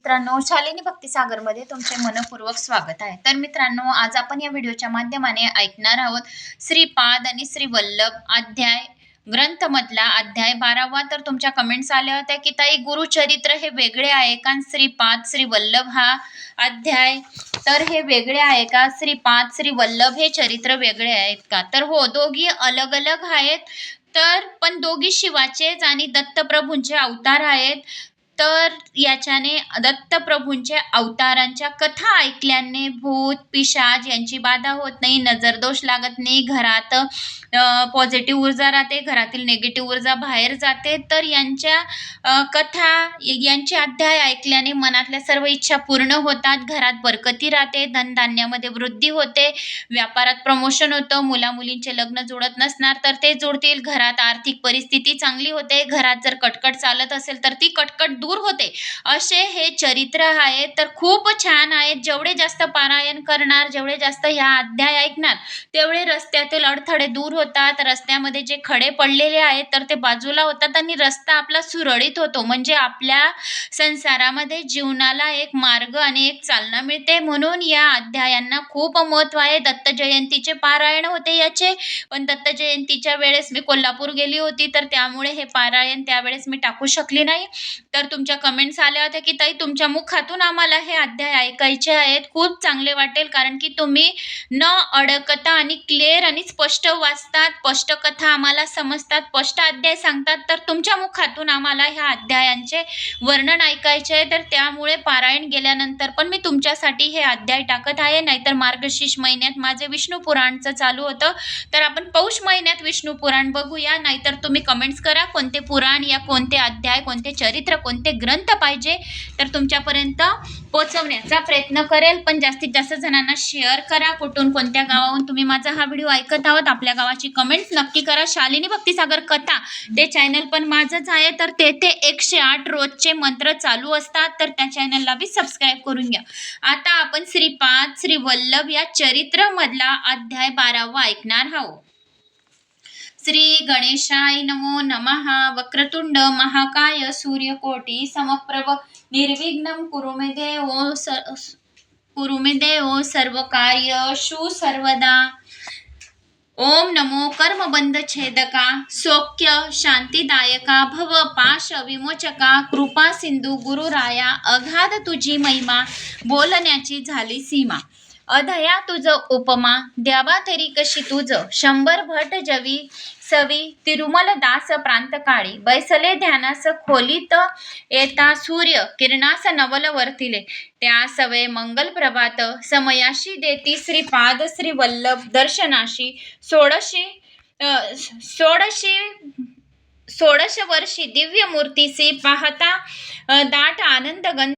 मित्रांनो, शालिनी भक्तिसागरमध्ये तुमचे मनपूर्वक स्वागत आहे। तर मित्रांनो, आज आपण या व्हिडिओच्या माध्यमाने ऐकणार आहोत श्रीपाद आणि श्री वल्लभ अध्याय ग्रंथ मधला अध्याय 12वा। तर तुमच्या कमेंट्स आल्या होत्या की ताई, गुरुचरित्र हे वेगळे आहे का, श्रीपाद श्री वल्लभ हा अध्याय तर हे वेगळे आहे का, श्रीपाद श्री वल्लभ हे चरित्र वेगळे आहेत का? तर हो, दोघी अलग अलग आहेत, तर पण दोघी शिवाचेच आणि दत्तप्रभूंचे अवतार आहेत। तर याच्याने दत्तप्रभूंच्या अवतारांच्या कथा ऐकल्याने भूत पिशाच यांची बाधा होत नाही, नजरदोष लागत नाही, घरात पॉझिटिव्ह ऊर्जा राहते, घरातील निगेटिव्ह ऊर्जा बाहेर जाते। तर यांच्या कथा यांचे अध्याय ऐकल्याने मनातल्या सर्व इच्छा पूर्ण होतात, घरात बरकती राहते, धनधान्यामध्ये वृद्धी होते, व्यापारात प्रमोशन होतं, मुलामुलींचे लग्न जुळत नसणार तर ते जुळतील, घरात आर्थिक परिस्थिती चांगली होते, घरात जर कटकट चालत असेल तर ती कटकट दूर होते। असे हे चरित्र आहे, तर खूप छान आहेत। जेवढे जास्त पारायण करणार, जेवढे जास्त ह्या अध्याय ऐकणार, तेवढे रस्त्यातील अडथळे दूर होतात, रस्त्यामध्ये जे खडे पडलेले आहेत तर ते बाजूला होतात आणि रस्ता आपला सुरळीत होतो। म्हणजे आपल्या संसारामध्ये जीवनाला एक मार्ग आणि एक चालना मिळते। म्हणून या अध्यायांना खूप महत्व आहे। दत्त जयंतीचे पारायण होते याचे, पण दत्त जयंतीच्या वेळेस मी कोल्हापूर गेली होती, तर त्यामुळे हे पारायण त्यावेळेस मी टाकू शकली नाही। तर तुमच्या कमेंट्स आल्या होत्या की ताई, तुमच्या मुखातून आम्हाला हे अध्याय ऐकायचे आहेत, खूप चांगले वाटेल, कारण की तुम्ही न अडकता आणि क्लिअर आणि स्पष्ट वाचतात, स्पष्ट कथा आम्हाला समजतात, स्पष्ट अध्याय सांगतात। तर तुमच्या मुखातून आम्हाला ह्या अध्यायांचे वर्णन ऐकायचे आहे, तर त्यामुळे पारायण गेल्यानंतर पण मी तुमच्यासाठी हे अध्याय टाकत आहे। नाहीतर मार्गशीर्ष महिन्यात माझे विष्णू पुराणचं चालू होतं, तर आपण पौष महिन्यात विष्णू पुराण बघूया। नाहीतर तुम्ही कमेंट्स करा कोणते पुराण या कोणते अध्याय, कोणते चरित्र, कोणते ग्रंथ पाहिजे, तर तुमच्यापर्यंत पोहोचवण्याचा प्रयत्न करेल। पण जास्तीत जास्त जणांना शेअर करा। कुठून कोणत्या गावाहून तुम्ही माझा हा व्हिडिओ ऐकत आहोत, आपल्या गावाची कमेंट्स नक्की करा। शालिनी भक्तिसागर कथा ते चॅनल पण माझंच आहे, तर तेथे 108 रोजचे मंत्र चालू असतात, तर त्या चॅनलला बी सबस्क्राईब करून घ्या। आता आपण श्रीपाद श्री वल्लभ या चरित्र मधला अध्याय 12वा ऐकणार आहोत। श्री गणेशाय नमो नमः। वक्रतुंड महाकाय सूर्यकोटी समप्रभ निर्विघ्नं कुरु मे देव सर्वकार्येषु सर्वदा। ओम नमो कर्मबंध छेदका सौख्य शांतिदायका भव पाश विमोचका कृपा सिंधू गुरुराया। अगाध तुझी महिमा बोलण्याची झाली सीमा, अधया तुझ उपमा द्यावा तरी कशी तुझ। 100 भट जवी सवी तिरुमल दास प्रांतकाळी, बैसले ध्यानास खोलीत येता सूर्य किरणास नवल वर्तिले। त्या सवे मंगल प्रभात समयाशी देती श्रीपाद श्री वल्लभ दर्शनाशी। 16 वर्षी दिव्य मूर्तीसी पाहता दाट आनंद गंध,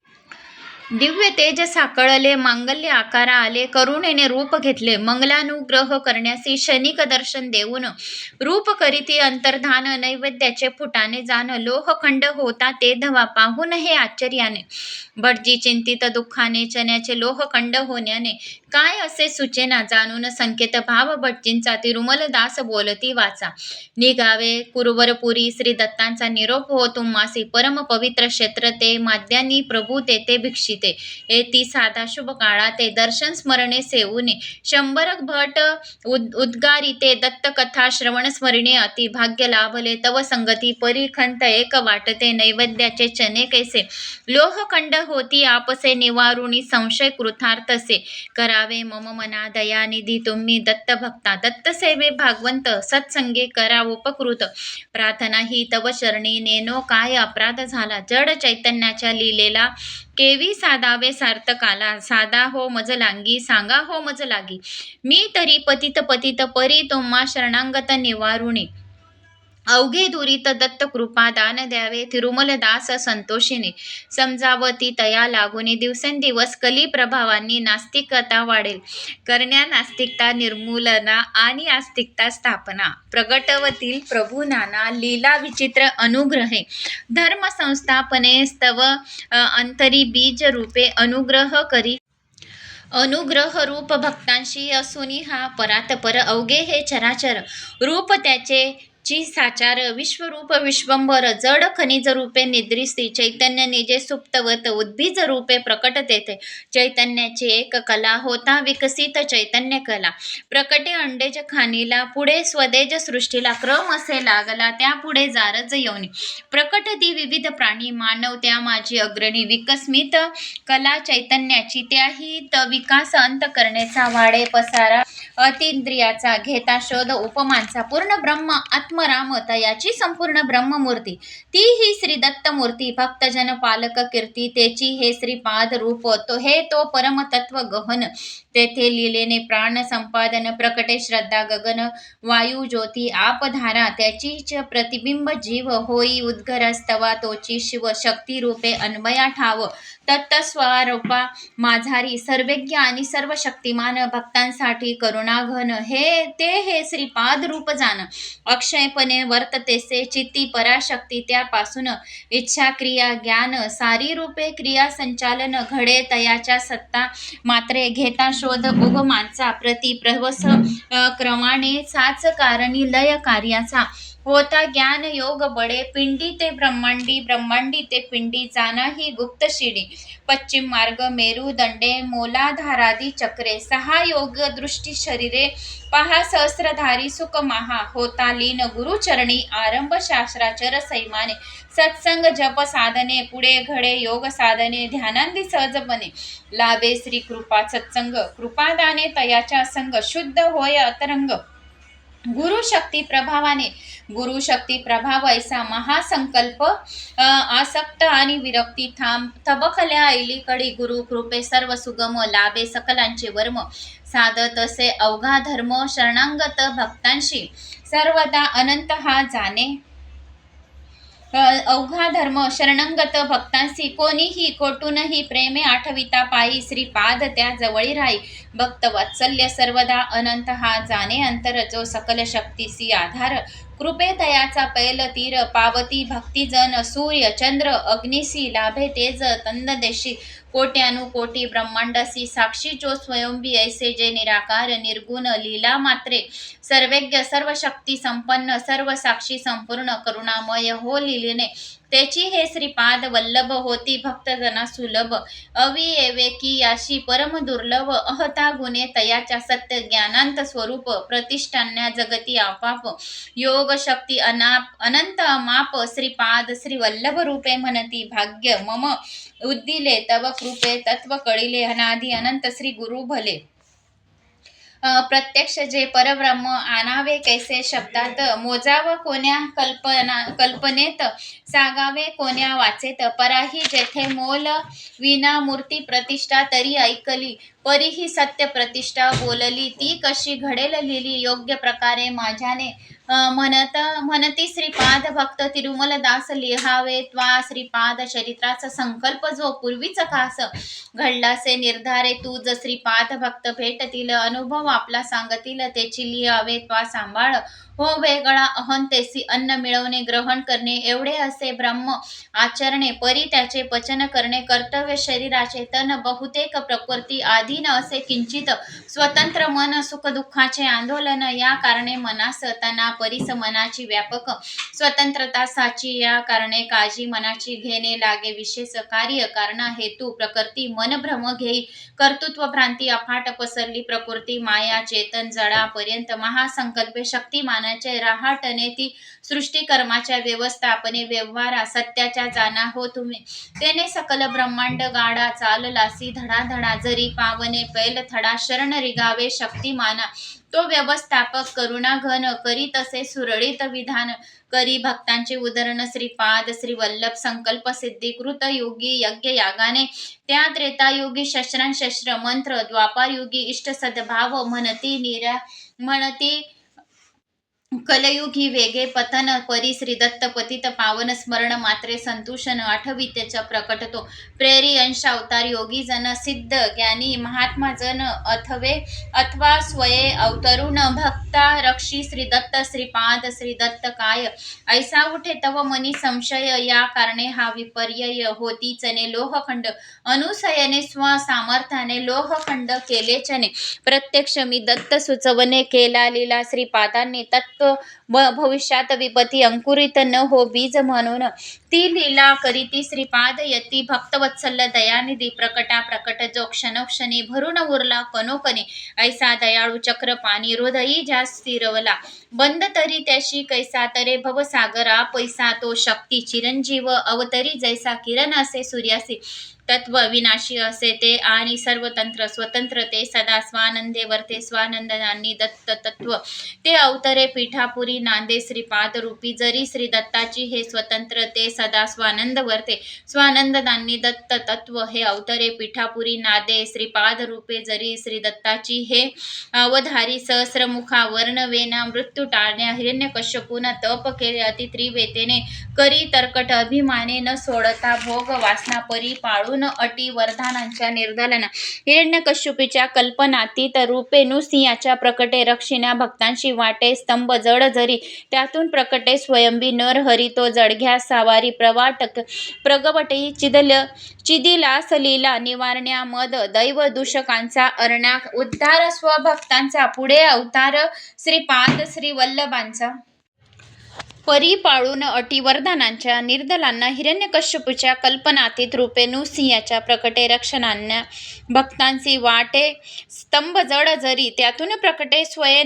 दिव्य तेज साकळले, मांगल्य आकारा आले, करुणेने रूप घेतले, मंगलानुग्रह करण्यासी क्षणिक दर्शन देऊन रूप करीती अंतर्धान। नैवेद्याचे फुटाने जाण लोहखंड होता ते धवा, पाहून हे आश्चर्याने भटजी चिंतित दुःखाने। चण्याचे लोहखंड होण्याने काय असे सुचेना, जाणून संकेत भाव भटजींचा तिरुमल दास बोलती वाचा। निघावे कुरवरपुरी श्री दत्तांचा निरोप हो तुम्हासी, परम पवित्र क्षेत्र ते माद्यांनी प्रभू तेथे भिक्षिते। येती साधा शुभ काळा ते दर्शन स्मरणे सेवुनी, 100 भट उद्गारिते दत्त कथा श्रवण स्मरणे। अति भाग्य लाभले तव संगती, परिखंत एक वाटते नैवेद्याचे चणे कैसे। लोहखंड होती आपसे निवारुणी, संशय कृतार्थसे करावे मम मना दयानिधी। तुम्ही दत्त भक्ता दत्त सेवे भागवंत, सत्संगे करा उपकृत। प्रार्थना ही तव शरणी, नेनो काय अपराध झाला, जड चैतन्याच्या लीलेला केवी साधावे सार्थकाला। साधा हो मज लांगी सांगा हो मज लागी, मी तरी पतित पतित परी तुम्हा शरणांगत निवारुणी। अवघे दुरित दत्त कृपा दान द्यावे, तिरुमल दास संतोषिनी समजावती तया लागुनी। दिवसेंदिवस कली प्रभावांनी नास्तिकता वाढेल, करण्या नास्तिकता निर्मूलना आणि आस्तिकता स्थापना। प्रगटवतील प्रभू नाना लीला विचित्र अनुग्रहे, धर्म संस्थापने स्तव अंतरी बीज रूपे अनुग्रह करी। अनुग्रह रूप भक्तांशी असुनी हा परात्पर, अवघे हे चराचर रूप त्याचे ची साचार विश्वरूप विश्वंभर जड खनिज रूपे निद्रिस्ती चैतन्य निजे सुप्तवत उद्भिज रूपे प्रकट तेथे चैतन्याची एक कला होता विकसित चैतन्य कला प्रकटे अंडेज खानीला पुढे स्वदेज सृष्टीला क्रम असे लागला त्यापुढे जारज येऊनी प्रकट ती विविध प्राणी मानव त्या माझी अग्रणी विकस्मित कला चैतन्याची त्याही विकास अंत करण्याचा वाढे पसारा अतिंद्रियाचा घेता शोध उपमांचा पूर्ण ब्रह्म आत्मराम तयाची संपूर्ण ब्रह्ममूर्ती ती ही श्री दत्त मूर्ती भक्तजन पालक कीर्ती त्याची हे श्रीपाद रूप तो परमतत्व गहन तेथे लिलेने प्राण संपादन प्रकटे श्रद्धा गगन वायू ज्योती आपधारा त्याचीच प्रतिबिंब जीव होई उद्गरस्तवा तोची शिव शक्ती रूपे अन्वया ठाव तत्स्वरूपा माझारी सर्वज्ञ आणि सर्व शक्तिमान भक्तांसाठी करुणाघन हे श्रीपाद रूप जाण अक्षयपणे वर्ततेसे चित्ती पराशक्ती त्यापासून इच्छा क्रिया ज्ञान सारी रूपे क्रिया संचालन घडे तयाच्या सत्ता मात्रे घेता शोध उगमांचा प्रतिप्रवस क्रमाने साच कारणी लय कार्याचा होता ज्ञान योग बडे पिंडी ते ब्रह्मांडी ब्रह्मांडी ते पिंडी जाना ही गुप्त शिडी पश्चिम मार्ग मेरू दंडे मोलाधारादी चक्रे सहा योग दृष्टी शरीरे पहा सहस्रधारी सुख महा होता लीन गुरुचरणी आरंभ शास्त्राचर सैमाने सत्संग जप साधने पुढे घडे योग साधने ध्यानांदी सहजपणे लाभे श्री कृपा सत्संग कृपादाने तयाच्या संग शुद्ध होय अतरंग गुरु शक्ती प्रभाव ऐसा महासंकल्प आसक्त आणि विरक्ती थबकल्या ऐलीकडी गुरु कृपे सर्व सुगम लाभे सकलांचे वर्म साधत असे अवघा धर्म शरणांगत भक्तांशी सर्वदा अनंत हा जाणे अवघा धर्म शरणंगत भक्तांसी कोणीही कोटूनही प्रेमे आठविता पायी श्रीपाद त्या जवळी राही भक्त वात्सल्य सर्वदा अनंत हा जाणे अंतर जो सकल शक्तीसी आधार कृपे तयाचा पैल तीर पावती भक्तिजन सूर्य चंद्र अग्निसी लाभे तेज तंददेशी कोट्यानुकोटी ब्रह्मांडसी साक्षी जो स्वयंबी ऐसे जे निराकार निर्गुण लीला मात्रे सर्वज्ञ सर्व शक्ती संपन्न सर्व साक्षी संपूर्ण करुणामय हो लिहिणे त्याची हे श्रीपाद वल्लभ होती भक्तजना सुलभ अविवेकी याशी परम दुर्लभ अहता गुणे तयाच्या सत्य ज्ञानांत स्वरूप प्रतिष्ठान्या जगती आपाप योग शक्ती अनंत माप श्रीपाद श्री वल्लभ रूपे म्हणती भाग्य मम उद्दिले तव कृपे तत्व कळिले अनादि अनंत श्री गुरु भले प्रत्यक्ष जे परब्रह्म आणावे कैसे शब्दात मोजाव कोण्या कल्पनेत सागावे कोण्या वाचेत पराही जेथे मोल विना मूर्ती प्रतिष्ठा तरी ऐकली परीही सत्य प्रतिष्ठा बोलली ती कशी घडेल लिहिली योग्य प्रकारे माझ्याने म्हणती श्रीपाद भक्त तिरुमल दास लिहावे त्वा श्रीपाद चरित्राचा संकल्प जो पूर्वीच खास घडलासे निर्धारे तूज श्रीपाद भक्त भेटतील अनुभव आपला सांगतील त्याची लिहावे त्वा सांभाळ हो वेगळा अहंतेसी अन्न मिळवणे ग्रहण करणे एवढे असे ब्रह्म आचरणे परी त्याचे पचन करणे कर्तव्य शरीराचे तन बहुतेक प्रकृती आधीन असे किंचित स्वतंत्र मन सुख दुःखाचे आंदोलन या कारणे मनास तना परीस मनाची व्यापक स्वतंत्रता साची या कारणे काळजी मनाची घेणे लागे विशेष कार्य कारणा हेतू प्रकृती मन भ्रम घेई कर्तृत्व भ्रांती अफाट पसरली प्रकृती माया चेतन जडापर्यंत महासंकल्पे शक्तिमानाचे रहाटणे ती सृष्टी कर्माच्या व्यवस्थापने व्यवहारा सत्याच्या जाना हो तुम्ही तेने सकल ब्रह्मांड गाडा चाललासी धडाधडा जरी पावने पैल थडा शरण रिगावे शक्तिमाना तो व्यवस्थापक करुणा घन करी तसे सुरळीत विधान करी भक्तांचे उदाहरण श्रीपाद श्री वल्लभ संकल्प सिद्धीकृत योगी यज्ञ यागाने त्या त्रेतायुगी शस्त्र मंत्र द्वापार युगी इष्ट सद्भाव म्हणती कलयुगी वेगे पतन परी श्री दत्त पतित पावन स्मरण मात्रे संतुषन आठवितेचा प्रकटतो प्रेरी अंश अवतार योगी जन सिद्ध ज्ञानी महात्मा जन अथवा स्वये अवतरुण भक्ता रक्षी श्री दत्त काय ऐसा उठे तव मनी संशय या कारणे हा विपर्यय होतीचने लोहखंड अनुसयने स्वसामर्थ्याने लोहखंड केलेचने प्रत्यक्ष मी दत्त सुचवणे केला लीला श्रीपादांनी तत्व भविष्यात विपत्ती अंकुरित न हो बीज म्हणून ती लीला करीती श्रीपाद यती भक्तवत्सल दयानिधी प्रकटा प्रकट जो क्षणोक्षणी भरून उरला कनोकनी ऐसा दयाळू चक्रपाणी हृदयी ज्या स्थिरवला बंद तरी त्याशी कैसा तरे भवसागरा पैसा तो शक्ती चिरंजीव अवतरी जैसा किरण असे सूर्यासी तत्व विनाशी असे ते आणि सर्वतंत्र स्वतंत्र ते सदा स्वानंदे वर्ते स्वानंदांनी दत्त तत्व ते अवतरे पीठापुरी नांदे श्रीपाद रूपी जरी श्री दत्ताची हे स्वतंत्र ते सदा स्वानंद वर्ते स्वानंदांनी दत्त तत्व हे अवतरे पीठापुरी नादे श्रीपाद रूपे जरी श्री दत्ताची हे अवधारी सहस्रमुखा वर्णवेना मृत्यू टाळण्या हिरण्यकश्यपून तप केले अति त्रिवेतेने करी तरकट अभिमाने न सोडता भोग वासना परी पाळून अटी वरदानांच्या निर्दलना हिरण्यकश्यपूच्या कल्पनातीत रूपे नुसिंहाच्या प्रकटे रक्षिण्या भक्तांशी वाटे स्तंभ जड जरी त्यातून प्रकटे स्वयंबी नर हरी तो जडघ्या सावारी प्रवाटक प्रगवटी चिदिला सलीला निवारण्या मद दैव दूषकांचा अरण्या उद्धार स्वभक्तांचा पुढे अवतार श्रीपाद श्री वल्लभांचा परी पाळून अटी वरदानांच्या निर्दलांना हिरण्यकश्यपूच्या कल्पनातीत रूपे नुसिंहाच्या प्रकटे रक्षणांना भक्तांची वाटे स्तंभ जड जरी त्यातून प्रकटे स्वये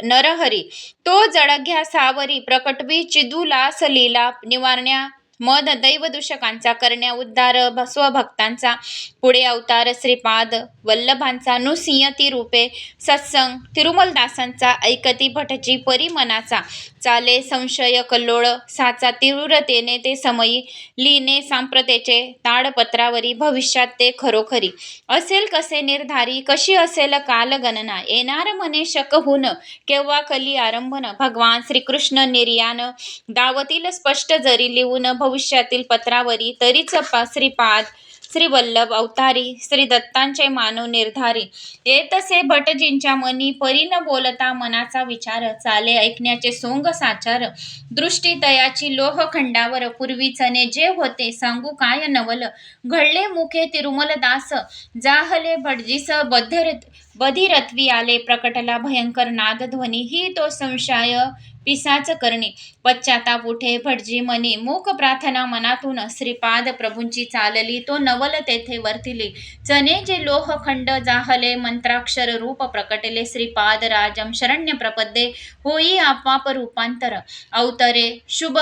नरहरी तो जडघ्या सावरी प्रकटवी चिदुला सलीला निवारण्या मद दैव दूषकांचा करण्या उद्धार स्वभक्तांचा पुढे अवतार श्रीपाद वल्लभांचा नुसिंह ती रूपे सत्संग तिरुमलदासांचा ऐकती भटजी परी मनाचा चाले संशय कल्लोळ साचा तीव्रतेने ते समयी लिने सांप्रतेचे ताडपत्रावरी भविष्यात ते खरोखरी असेल कसे निर्धारी कशी असेल कालगणना येणार मने शकहून केव्हा कली आरंभन भगवान श्रीकृष्ण निर्यान दावतील स्पष्ट जरी लिहून भविष्यातील पत्रावरी तरीच श्रीपाद श्री वल्लभ अवतारी श्री दत्तांचे मानव निर्धारी येतसे भटजींच्या मनी परी न बोलता मनाचा विचार चाले ऐकण्याचे सोंग साचार दृष्टी तयाची लोहखंडावर पूर्वीचने जे होते सांगू काय नवल घडले मुखे तिरुमलदास जाहले भटजीस बधिरत्वी आले प्रकटला भयंकर नादध्वनी ही तो संशय पिसाच करणे पश्चाताप उठे भटजी मनी मूक प्रार्थना मनातून श्रीपाद प्रभूंची चालली तो नवल तेथे वर्तिले चने जे लोहखंड जाहले मंत्राक्षर रूप प्रकटले श्रीपाद राजम शरण्य प्रपदे होई आपाप रूपांतर अवतरे शुभ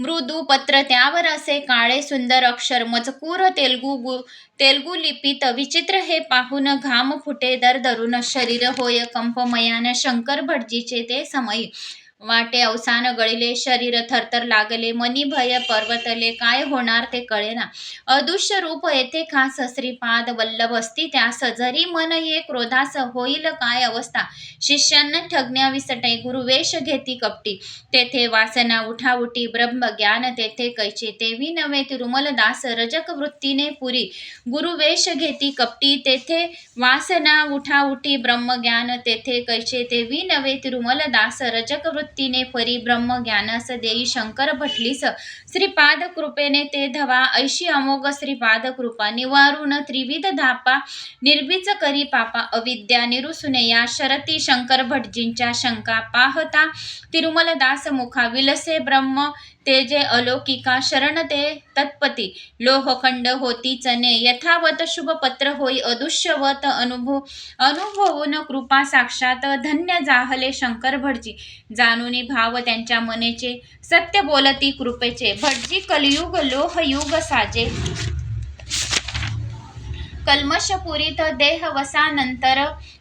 मृदू पत्र त्यावर असे काळे सुंदर अक्षर मजकूर तेलगू लिपीत विचित्र हे पाहून घाम फुटे दरदरून शरीर होय कंपमयान शंकर भटजीचे ते समयी वाटे अवसान गळिले शरीर थरथर लागले मनी भय पर्वतले काय होणार ते कळेना अदृश्य रूप येथे खास श्रीपाद वल्लभ असती त्यास जरी मन ये क्रोधास होईल काय अवस्था शिष्यांना ठगण्या विसटे गुरुवेश घेती कपटी तेथे वासना उठाउटी ब्रह्मज्ञान तेथे कैचे तेवी नवे तिरुमलदास रजक वृत्तीने पुरी गुरुवेश घेती कपटी तेथे वासना उठाउटी ब्रह्मज्ञान तेथे कैचे तेवी नवे तिरुमलदास रजक वृत्तीने परी ब्रह्मज्ञानास देई शंकर भटलीस श्रीपाद कृपेने ते धवा ऐशी अमोघ श्रीपाद कृपा निवारून त्रिविध धापा निर्भीच करी पापा अविद्या निरुसुने या शरती शंकर भटजींच्या शंका पाहता तिरुमलदास मुखा विलसे ब्रह्म ते जे अलौकिका शरण ते तत्पती लोहखंड होती चने यथावत शुभ पत्र होई अदृश्यवत अनुभवून कृपा साक्षात धन्य जाहले शंकर भटजी जाणूनी भाव त्यांच्या मनेचे सत्य बोलती कृपेचे भटजी कलियुग लोहयुग साजे कल्मषपुरीत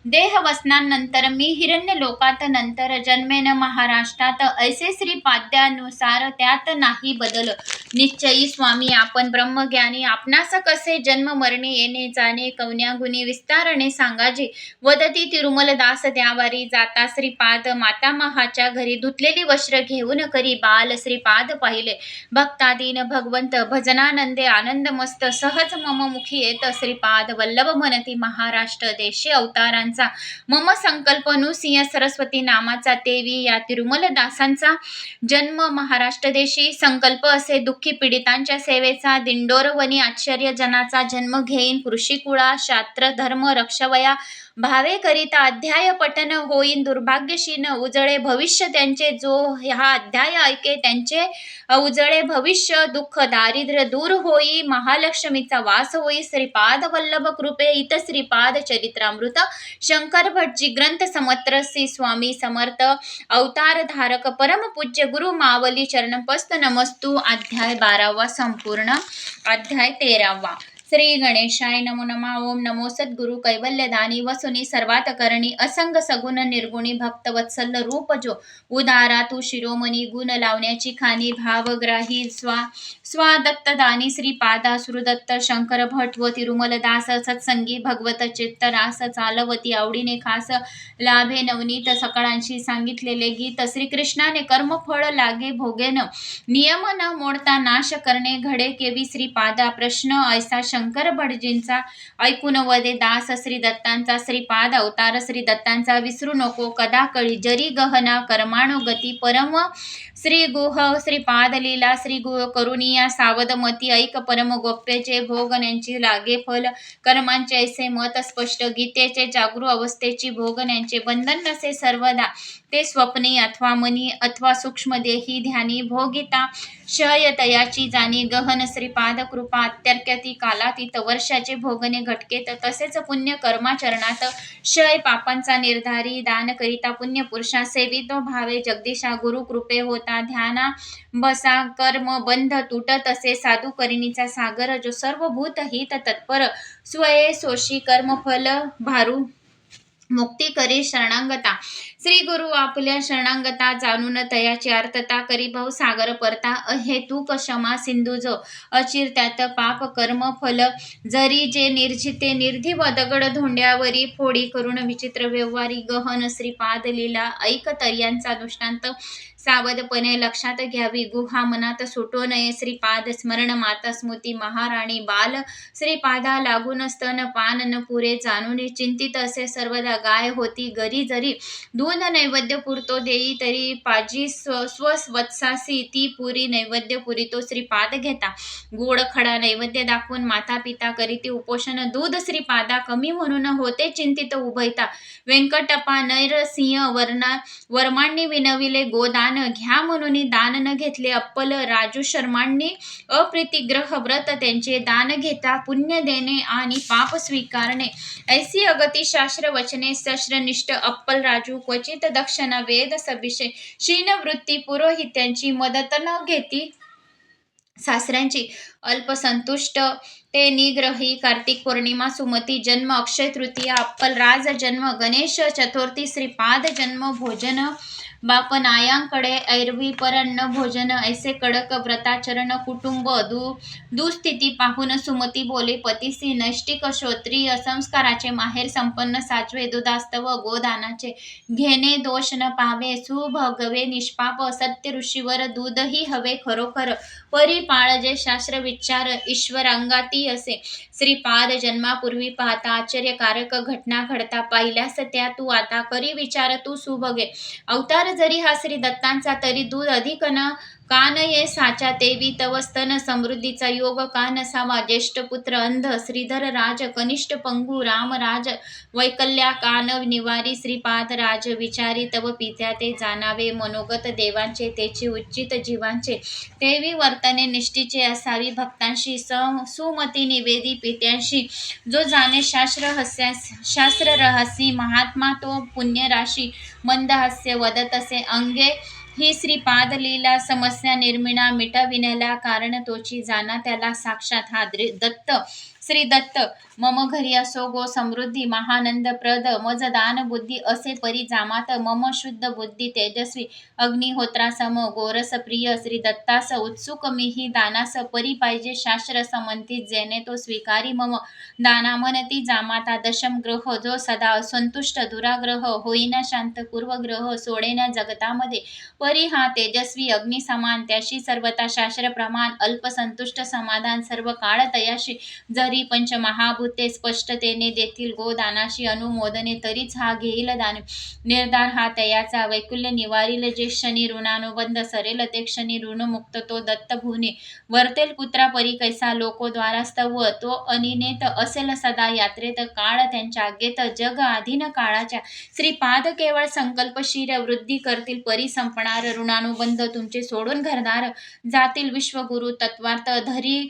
देहवसनानंतर मी हिरण्य लोकात नंतर जन्मेन महाराष्ट्रात ऐसे श्रीपाद्यानुसार त्यात नाही बदल निश्चयी स्वामी आपण ब्रह्मज्ञानी आपणास कसे जन्म मरणे येणे जाणे कवन्यागुणी विस्तारणे सांगाजे वदती तिरुमलदास त्यावारी जाता श्रीपाद मातामहाच्या घरी धुतलेली वस्त्र घेऊन करी बाल श्रीपाद पाहिले भक्तादीन भगवंत भजनानंदे आनंद मस्त सहज मम मुखी येत श्रीपाद वल्लभ म्हणती महाराष्ट्र देशे अवतारांचे त्यांचा मम संकल्प नृसिंह सरस्वती नामाचा तेवी या तिरुमलदासांचा जन्म महाराष्ट्र देशी संकल्प असे दुःखी पीडितांच्या सेवेचा दिंडोरवनी आश्चर्यजनाचा जन्म घेईन कृषी कुळा शास्त्र धर्म रक्षवया भावे करिता अध्याय पठन होईन दुर्भाग्यशीन उजळे भविष्य त्यांचे जो हा अध्याय ऐके त्यांचे उजळे भविष्य दुःख दारिद्र्य दूर होई महालक्ष्मीचा वास होई श्रीपाद वल्लभ कृपे इत श्रीपाद चरित्रामृत शंकर भटजी ग्रंथ समत्र श्री स्वामी समर्थ अवतार धारक परमपूज्य गुरु मावली चरणपस्त नमस्तु अध्याय 12 संपूर्ण अध्याय 13 श्री गणेशाय नमो नमः ओम नमो सद्गुरु कैवल्यदानी वसुनी सर्वात करणी असंग सगुण निर्गुणी भक्तवत्सल रूप जो उदारा तू शिरोमणी गुण लावण्याची खानी भावग्राही स्वादत्त दानी श्रीपादा सुरदत्त शंकर भट व तिरुमलदास सत्संगी भगवत चित्तरास चालवती आवडीने खास लाभे नवनीत सकळांशी सांगितलेले गीत श्रीकृष्णाने कर्मफळ लागे भोगेन नियम न मोडता नाश करणे घडे केवी श्रीपादा प्रश्न ऐसा शंकर भटजींचा ऐकून वदे दास श्री दत्तांचा श्रीपाद अवतार श्री दत्तांचा विसरू नको कदा कळी जरी गहना कर्मानुगती परम श्री गुह श्रीपाद लीला श्री गुह करुणिया सावधमती ऐक परम गोप्यचे भोगण्यांची लागे फल कर्मांचे ऐसे मत स्पष्ट गीतेचे जागृ अवस्थेची भोगण्यांचे बंधन नसे सर्वदा ते स्वप्नी अथवा मनी अथवा सूक्ष्म देही ध्यानी भोगिता शयतयाची जाणी गहन श्रीपाद कृपा अत्यर्क्यती कालातीत वर्षाचे भोगणे घटकेत तसेच पुण्य कर्माचरणात शय पापांचा निर्धारी दान करिता पुण्य पुरुषा सेवितो भावे जगदीशा गुरु कृपे होता ध्याना बसा कर्म बंध तुटत असे साधू करिणीचा सागर जो सर्व भूत हित तत्पर स्वये सोशी कर्मफल भारू मुक्ती करी शरणांगता श्री गुरु आपल्या शरणांगता जाणून तयाची अर्थता करी भाऊ सागर परता अहेतुक क्षमा सिंधू जो अचिर त्यात पाप कर्म फल जरी जे निर्जिते निर्धिव दगड धोंड्यावरी फोडी करून विचित्र व्यवहारी गहन श्रीपाद लीला ऐक तर्यांचा दृष्टांत सावधपणे लक्षात घ्यावी गुहा मनात सुटो नये श्रीपाद स्मरण माता स्मृती महाराणी बाल श्रीपादा लागून स्तन पान न पुरे जाणून चिंतित असे सर्वदा गाय होती घरी जरी दूध नैवेद्य पुरतो देई तरी पाजी स्ववत्सासी ती पुरी नैवेद्य पुरी तो श्रीपाद घेता गोड खडा नैवेद्य दाखवून माता पिता करीती उपोषण दूध श्रीपादा कमी म्हणून होते चिंतित उभयता व्यंकटपा नैरसिंह वर्मांनी विनविले गोदान घ्या म्हणून दान न घेतले अप्पल राजू शर्मांनी अप्रीतिग्रह व्रत त्यांचे दान घेता पुण्य देणे आणि पाप स्वीकारणे ऐसी अगती शास्त्र वचने शस्त्रनिष्ठ अप्पल राजू क्वचित दक्षिणा वेद सविषय शीन वृत्ती पुरोहित्यांची मदत न घेती सासऱ्यांची अल्पसंतुष्ट ते निग्रही कार्तिक पौर्णिमा सुमती जन्म अक्षय तृतीया अप्पल राज जन्म गणेश चतुर्थी श्रीपाद जन्म भोजन बापनायांकडे ऐरवी परन्न भोजन ऐसे कडक व्रताचरण कुटुंब दुस्थिती पाहून सुमती बोले पतीसी नैष्टिक श्रोत्रिय संस्काराचे माहेर संपन्न साचवे दुधास्तव गोदानाचे घेणे दोष न पावे सुभगवे निष्पाप सत्य ऋषीवर दूधही हवे खरोखर परिपाळजे शास्त्र विचार ईश्वरांगाती असे श्रीपाद जन्मापूर्वी पाहता आश्चर्यकारक घटना घडता पाहिल्यास त्या तू आता करी विचार तू सुभगे अवतार जरी हा श्री दत्तांचा तरी दूध अधिक न कान ये साचा तेवी तव स्तन समृद्धीचा योग का नसावा ज्येष्ठ पुत्र अंध श्रीधर राज कनिष्ठ पंगू रामराज वैकल्या कान निवारी श्रीपाद राज विचारी तव पित्या ते जाणावे मनोगत देवांचे तेची उच्चित जीवांचे तेवी वर्तने निष्ठीचे असावी भक्तांशी सुमती निवेदी पित्यांशी जो जाणे शास्त्र रहसी महात्मा तो पुण्यराशी मंद हास्य वदत असे अंगे ही श्रीपाद लीला समस्या निर्मिणा मिटविण्याला कारण तोची जाना त्याला साक्षात हा दत्त श्री दत्त मम घरी असो गो समृद्धी महानंद प्रद मज दान बुद्धी असे परी जामात मम शुद्ध बुद्धी तेजस्वी अग्निहोत्रासम गोरस प्रिय श्री दत्तास उत्सुक मीही दानास परी पाहिजे शास्त्र समंतित जेणे तो स्वीकारी मम दाना म्हणती जामाता दशम ग्रह जो सदा असंतुष्ट दुराग्रह होईना शांत पूर्वग्रह सोडेना जगतामध्ये परी हा तेजस्वी अग्नि समान त्याशी सर्वता शास्त्र प्रमाण अल्पसंतुष्ट समाधान सर्व काळ तयाशी जरी तरी पंचमहाभूते स्पष्टतेने देतील गोदानाशी अनुमोदने, तरीच हा घेईल दान निर्धार हा तयाचा. वैकुल्य निवारील जे क्षणी ऋणानुबंध सरेल, ते क्षणी ऋणमुक्त तो दत्त भुवने. वर्तेल पुत्रा परी कैसा लोकोद्वारा स्तव, तो अनिनेत असेल सदा यात्रेत. काळ त्यांच्या आज्ञेत जग आधीन काळाच्या, श्रीपाद केवळ संकल्पशीर वृद्धी करतील. परी संपणार ऋणानुबंध तुमचे सोडून घरदार, जातील विश्वगुरु तत्वार्थ धरी.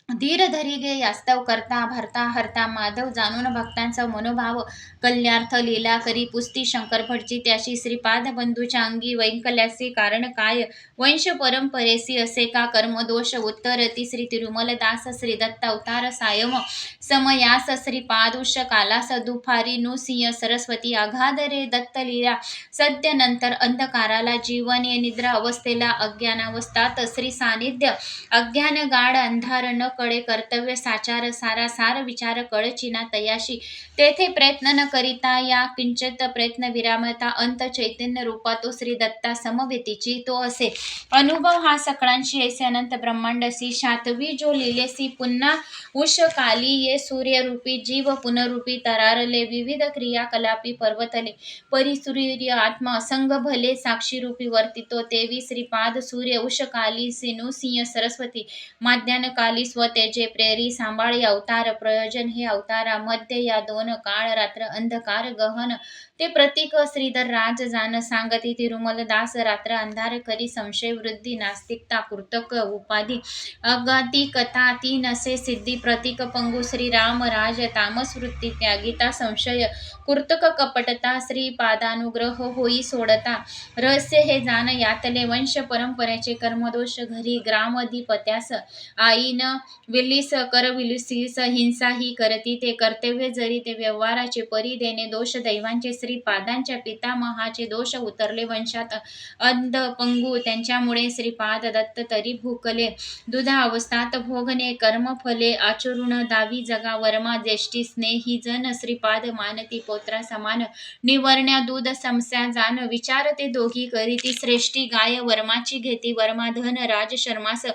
धीर धरी गे यास्तव करता भरता हरता, माधव जाणून भक्तांचा मनोभाव. कल्यार्थ लीला करी पुस्ती शंकर भटजी, त्याशी श्रीपाद बंधूच्या अंगी वैकल्यासी कारण काय. वंश परंपरेसी असे का कर्मदोष, उत्तर श्री तिरुमलदास श्री दत्त अवतार सायम समयास, श्रीपादुष कालास दुफारी सिंह सरस्वती अगाध रे दत्त लीला. सद्य नंतर अंधकाराला जीवन निद्रा अवस्थेला अज्ञानावस्थात श्री सानिध्य. अज्ञान गाढ अंधार न कळे कर्तव्य साचार, सारा सार विचार कळचिना तयाशी. तेथे प्रयत्न न करिता या किंचित प्रयत्न विरामता, अंत चैतन्य रूपा तो श्री दत्ता समवेतीची. तो असे अनुभव हा सकळांशी ऐसे अनंत ब्रह्मांडसी. शातवी जो लिलेसी पुन्हा उष काली ये सूर्यरूपी जीव पुनरूपी. तरारले विविध क्रियाकलापी पर्वतले, परिसूर्य आत्मा असंग भले साक्षीरूपी वर्तितो. तेवी श्रीपाद सूर्य उष काली सिनु सिंह सरस्वती. माध्यान काली स्वतेजे प्रेरी सांभाळी अवतार. प्रयोजन हे अवतारा मध्ये या दोन काळ रात्र अंधकार गहन. ते प्रतीक श्रीधर राज जान सांगती. तिरुमलदास रात्र अंधार करी संशय वृद्धी. नास्तिकता कृतक उपाधी अगाती कथा ती नसे सिद्धी. प्रतीक पंगु श्रीराम राज तामस वृत्ती त्यागिता. संशय कुर्तक कपटता श्रीपादानुग्रह होई सोडता. रहस्य हे जाण यातले वंश परंपरेचे कर्मदोष. घरी ग्रामधिपत्यास आईन विलीस कर विलुसीस हिंसा ही करती. ते कर्तव्य जरी ते व्यवहाराचे परी देणे दोष दैवांचे. श्रीपादांच्या पितामहाचे दोष उतरले वंशात अंध पंगू. त्यांच्यामुळे श्रीपाद दत्त तरी भूकले. दुधा अवस्थात भोगणे कर्मफले. आचरुण दावी जगा वर्मा ज्येष्ठी. स्नेही जन श्रीपाद मानती पौत्रा समान. निवर्ण्या दूध समस्या जाण विचार ते दोघी करीती. श्रेष्ठी गाय वर्माची घेती. वर्मा धन राज शर्मास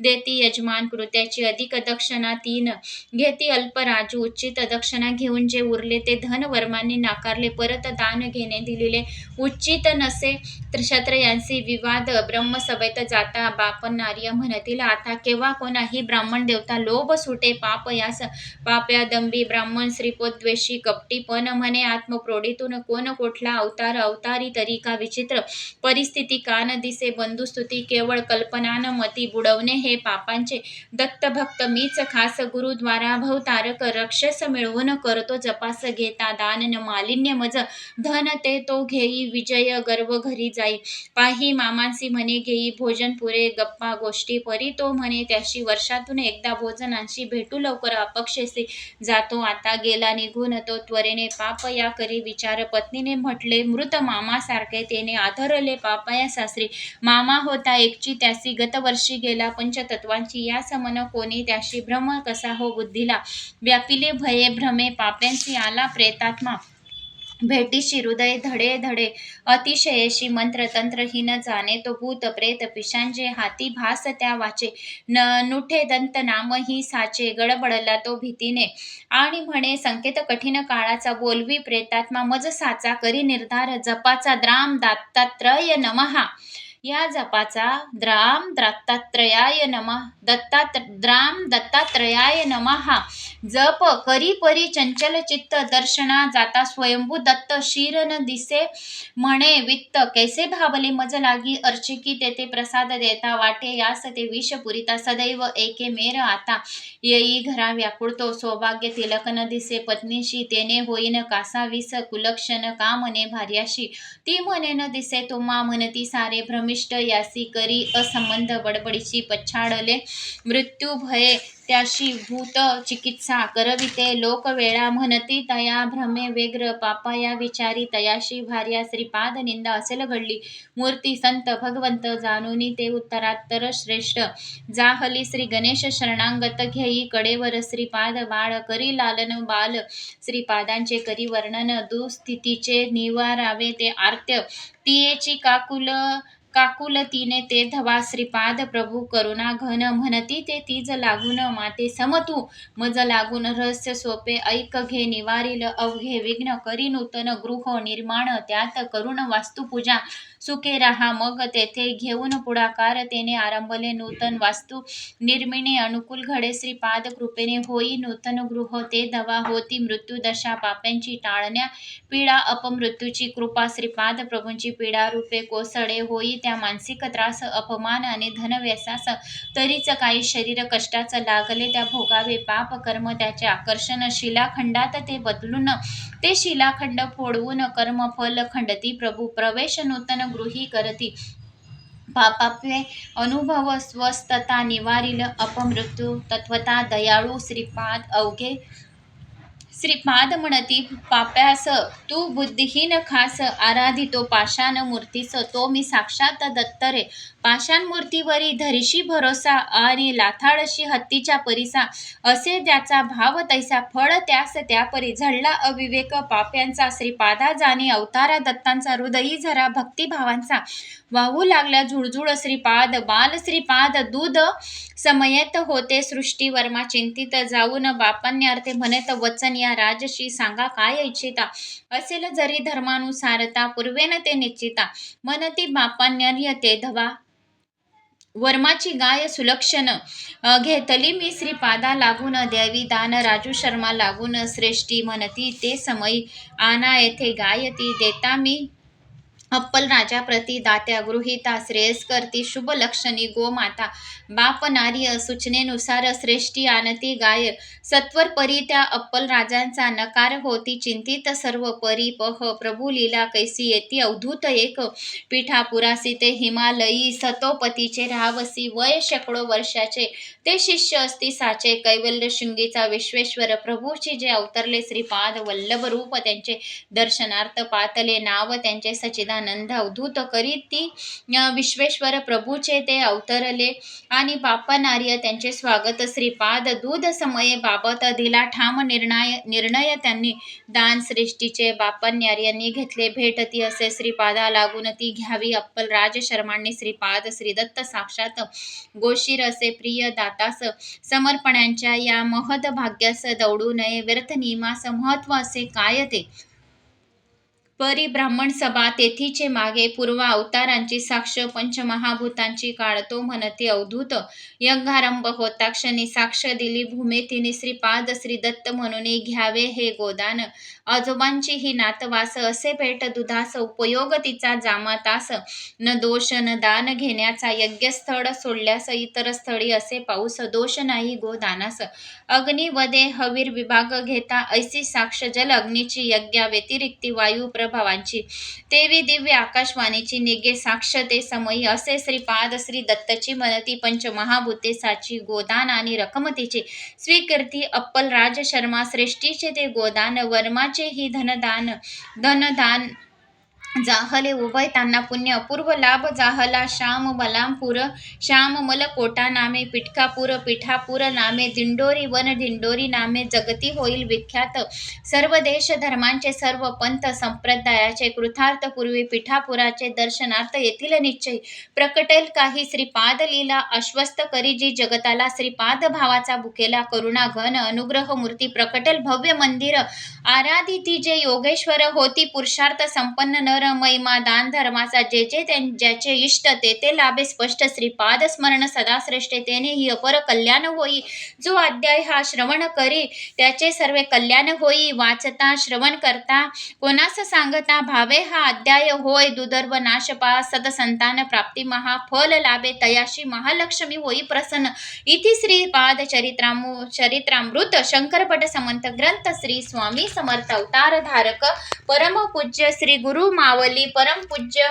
देती. यजमान कृत्याची अधिक दक्षिणा 3 घेती. अल्प राजू उचित दक्षिणा घेऊन जे उरले ते धन वर्मांनी नाकारले. परत दान घेणे दिलेले उचित नसे. क्षत्रियांशी विवाद ब्रह्मसभेत जाता. बाप नार्य म्हणतील आता केव्हा कोणाही ब्राह्मण देवता. लोभ सुटे पाप यास. पाप्या दंबी ब्राह्मण श्रीपोद्वेषी कपटी. पण म्हणे आत्मप्रोढीतून कोण कोठला अवतार. अवतारी तरी का विचित्र परिस्थिती. कान दिसे बंधुस्तुती केवळ कल्पनान मती. बुडवणे हे पापांचे दत्तभक्त मीच खास. गुरुद्वारा भवतारक रक्षस मिळवून करतो जपास. घेता दान न मालिन्य मज. धन ते तो घेई विजय गर्व घरी जाई. पाही मामांसी म्हणे घेई भोजन पुरे. गप्पा गोष्टी परी तो म्हणे त्याशी. वर्षातून एकदा भोजनांशी भेटू लवकर अपक्षेसी. जातो आता गेला निघून तो त्वरेने. पाप या करी विचार. पत्नीने म्हटले मृत मामासारखे तेने आदरले पापया सासरी. मामा होता एकची त्यासी गतवर्षी गेला. पंचतत्वांची या समन कोणी त्याशी. भ्रम कसा हो बुद्धीला. व्यापिले भये भ्रमे पाप्यांची. आला प्रेतात्मा भेटीशी. हृदय धडे धडे अतिशयेशी. मंत्र तंत्रहीन जाणे तो. भूत प्रेत पिशांचे हाती भास त्या वाचे. नुठे दंत नाम ही साचे. गडबडला तो भीतीने आणि म्हणे संकेत कठीण काळाचा. बोलवी प्रेतात्मा मज साचा. करी निर्धार जपाचा. द्राम दत्तात्रय नमः. या जपाचा द्राम दत्तात्रयाय नमः. द्राम दत्तात्रयाय नमः. जप करी परी चंचल चित्त. दर्शना जाता स्वयंभू दत्त. शीर न दिसे म्हणे वित्त. कैसे भावले मज लागी. अर्चिकी तेथे प्रसाद देता. वाटे यास ते विष पुरिता. सदैव एके मेर आता. येई घरा व्याकुळतो. सौभाग्य तिलक न दिसे पत्नीशी. तेने होईन कासा विस. कुलक्षण का म्हणे भार्याशी. ती म्हणे न दिसे तुम्हा म्हणती सारे. भ्रमिष्ट यासी करी असंबंध. बडबडीची पछाडले मृत्यू भये त्याशी. भूत चिकित्सा करविते लोक वेळा. म्हणती तया भ्रमे व्यग्र. पापा या विचारी तयाशी. भार्या श्रीपाद निंदा असेल घडली. मूर्ती संत भगवंत जाणूनी ते उत्तरात्तर श्रेष्ठ. जाहली श्री गणेश शरणांगत घेई. कडेवर श्रीपाद बाळ करी लालन बाल. श्रीपादांचे करी वर्णन. दुस्थितीचे निवारावे ते आर्त्य. तियेची काकुल काकुलतीने ते धवा श्रीपाद प्रभू करुणा घन म्हणती ते तीज लागून माते समतू मज लागून रहस्य सोपे ऐक घे निवारिल अवघे विघ्न करी नूतन गृह निर्माण त्यात करुण वास्तुपूजा सुखे राहा मग तेथे घेऊन पुढाकार तेने आरंभले नूतन वास्तू निर्मिणे अनुकूल घडे श्रीपाद कृपेने होई नूतन गृह ते धवा होती मृत्यू दशा पाप्यांची टाळण्या पीडा अपमृत्यूची कृपा श्रीपाद प्रभूंची पीडा रूपे कोसळे होई त्या मानसिक त्रास अपमान आणि धनव्यसास तरीच काही शरीर कष्टाच लागले त्या भोगावे पाप कर्म त्याचे आकर्षण शिलाखंडात ते बदलून ते शिलाखंड फोडवून कर्म फल खंडती प्रभू प्रवेश नूतन गृही करती पापापे अनुभव स्वस्थता निवारिल अपमृत्यू तत्वता दयाळू श्रीपाद अवघे श्रीपाद म्हणती पाप्यास तू बुद्धिहीन खास आराधितो पाषाण मूर्तीस तो मी साक्षात दत्त रे पाषाण मूर्तीवरी धरिशी भरोसा आणि लाथाळशी हत्तीच्या परिसा असे त्याचा भाव तैसा फळ त्यास त्यापरी झडला अविवेक पाप्यांचा श्रीपादा जाणी अवतारा दत्तांचा हृदयी झरा भक्तिभावांचा वाहू लागला झुळझुळ श्रीपाद बाल श्रीपाद दूध समयेत होते सृष्टी वर्मा चिंतित जाऊन बापान्यार्थे म्हणत वचन या राजशी सांगा काय इच्छिता असेल जरी धर्मानुसारता पूर्वेन ते निश्चिता म्हणती बापान्य ते धवा वर्माची गाय सुलक्षण घेतली मी श्रीपादा लागून द्यावी दान राजू शर्मा लागून श्रेष्ठी म्हणती ते समयी आना येथे गायती देता मी अप्पल राजा प्रति दात्या गृहिता श्रेयस करती शुभ लक्षणी गोमाता बाप नारी सूचनेनुसार श्रेष्ठी आणती गाय सत्वर परी त्या अप्पल राजांचा नकार होती चिंतित सर्व परी पह प्रभू लीला कैसी येती अवधूत एक पीठापुरासी ते हिमालयी सतोपतीचे राहवसी वय शेकडो वर्षाचे ते शिष्य असती साचे कैवल्य शृंगीचा विश्वेश्वर प्रभूची जे अवतरले श्रीपाद वल्लभ रूप त्यांचे दर्शनार्थ पातले नाव त्यांचे सचिदानंद अवधूत करीत ती विश्वेश्वर प्रभूचे ते अवतरले आणि बाप्पा नार्य त्यांचे स्वागत श्रीपाद दूध समये बाबत दिला ठाम निर्णय त्यांनी दान सृष्टीचे बाप्पान्यार्यांनी घेतले भेट ती असे श्रीपादा लागून ती घ्यावी अप्पल राज शर्मांनी श्रीपाद श्रीदत्त साक्षात गोशीर असे प्रिय दातास समर्पणांच्या या महद भाग्यास दौडू नये व्यर्थ नियमास महत्व असे काय ते परी ब्राह्मण सभा तेथीचे मागे पूर्व अवतारांची साक्ष पंचमहाभूतांची काढतो म्हणते अवधूत यज्ञारंभ होता क्षणी साक्ष दिली भूमेतीने श्रीपाद श्रीदत्त म्हणून घ्यावे हे गोदान आजोबांची ही नातवास असे भेट दुधास उपयोग तिचा जामातास न दोष न दान घेण्याचा यज्ञस्थळ सोडल्यास इतर स्थळी असे पाऊस दोष नाही गोदानास अग्निवदे हवीर विभाग घेता ऐसी साक्ष जल अग्नीची यज्ञा व्यतिरिक्ती वायू प्रभावांची तेवी दिव्य आकाशवाणीची निगे साक्ष ते समयी असे श्रीपाद श्री दत्तची म्हणती पंचमहाभूते साची गोदान आणि रकमतीचे स्वीकृती अप्पल राज शर्मा श्रेष्ठीचे ते गोदान वर्माचे ही धनदान जाहले उभय त्यांना पुण्य अपूर्व लाभ जाहला श्याम बलामपूर श्याम मलकोटा नामे पिठकापूर पिठापूर नामे दिंडोरी वन दिंडोरी नामे जगती होईल विख्यात सर्व देश धर्मांचे सर्व पंथ संप्रदायाचे कृतार्थ पूर्वी पिठापुराचे दर्शनार्थ येथील निश्चय प्रकटेल काही श्रीपाद लीला आश्वस्त करी जी जगताला श्रीपाद भावाचा भुकेला करुणा घन अनुग्रह मूर्ती प्रकटेल भव्य मंदिर आराधिती जे योगेश्वर होती पुरुषार्थ संपन्न नर महिमा दान धर्माचा जे ज्याचे इष्ट ते लाभे स्पष्ट श्रीपाद स्मरण सदा श्रेष्ठतेने ही अपर कल्याण होई जो अध्याय हा श्रवण करी त्याचे सर्व कल्याण होई वाचता श्रवण करता कोणास सांगता भावे हा अध्याय होय दुर्दर्भ नाशपा सदसंतान प्राप्ती महाफल लाभे तयाशी महालक्ष्मी होई प्रसन्न इति श्रीपाद चरित्रामृत शंकरपट समंत ग्रंथ श्री स्वामी समर्थ अवतार धारक परम पूज्य श्री गुरु मावली परम पूज्य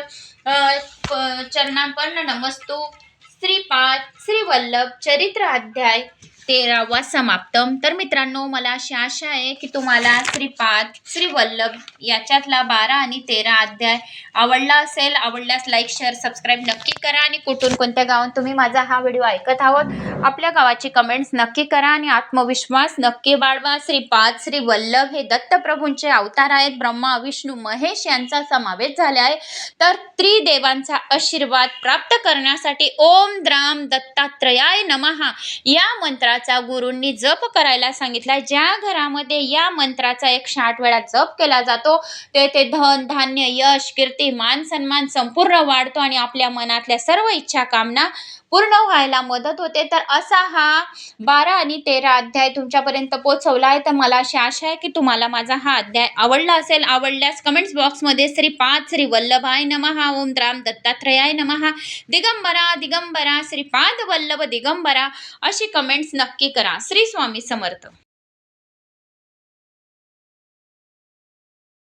चरणार्पण नमस्तु श्रीपाद श्री वल्लभ चरित्र अध्याय 13वा समाप्त. तर मित्रांनो, मला अशी आशा आहे की तुम्हाला श्रीपाद श्री वल्लभ याच्यातला 12 आणि 13 अध्याय आवडला असेल. आवडल्यास लाईक शेअर सबस्क्राईब नक्की करा आणि कुठून कोणत्या गावात तुम्ही माझा हा व्हिडिओ ऐकत आहोत आपल्या गावाची कमेंट्स नक्की करा आणि आत्मविश्वास नक्की बाळगा. श्रीपाद श्री वल्लभ हे दत्तप्रभूंचे अवतार आहेत. ब्रह्मा विष्णू महेश यांचा समावेश झाला आहे. तर त्रिदेवांचा आशीर्वाद प्राप्त करण्यासाठी ओम द्राम दत्तात्रयाय नमः या मंत्राचा गुरूंनी जप करायला सांगितला. ज्या घरामध्ये या मंत्राचा 108 वेळा जप केला जातो तेथे धन धान्य यश कीर्ती मान सन्मान संपूर्ण वाढतो आणि आपल्या मनातल्या सर्व इच्छा कामना पूर्ण व्हायला मदत होते. तर असा हा 12 आणि 13 अध्याय तुमच्यापर्यंत पोहोचवला आहे. तर मला अशी आशा आहे की तुम्हाला माझा हा अध्याय आवडला असेल. आवडल्यास कमेंट्स बॉक्समध्ये श्रीपाद श्री वल्लभाय नमः ओम राम दत्तात्रयाय नमः दिगंबरा दिगंबरा श्रीपाद वल्लभ दिगंबरा अशी कमेंट्स नक्की करा. श्री स्वामी समर्थ.